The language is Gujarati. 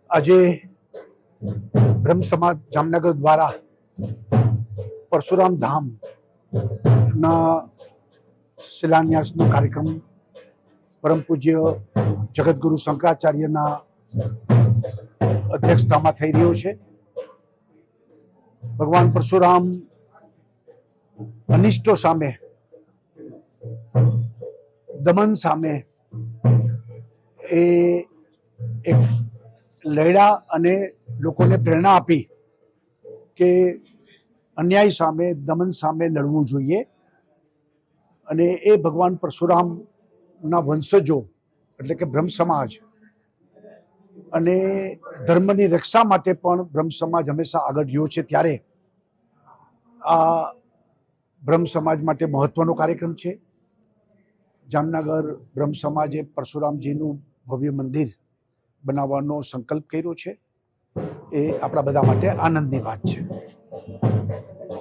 આજે બ્રહ્મ સમાજ જામનગર દ્વારા પરશુરામ ધામના શિલાન્યાસનો કાર્યક્રમ પરમ પૂજ્ય જગતગુરુ શંકરાચાર્યના અધ્યક્ષતામાં થઈ રહ્યો છે. ભગવાન પરશુરામ અનિષ્ટો સામે, દમન સામે એ એક લડ્યા અને લોકોને પ્રેરણા આપી કે અન્યાય સામે, દમન સામે લડવું જોઈએ. અને એ ભગવાન પરશુરામના વંશજો એટલે કે બ્રહ્મ સમાજ અને ધર્મની રક્ષા માટે પણ બ્રહ્મ સમાજ હંમેશા આગળ રહ્યો છે. ત્યારે આ બ્રહ્મ સમાજ માટે મહત્વનો કાર્યક્રમ છે. જામનગર બ્રહ્મ સમાજે પરશુરામજીનું ભવ્ય મંદિર બનાવવાનો સંકલ્પ કર્યો છે. એ આપણા બધા માટે આનંદની વાત છે.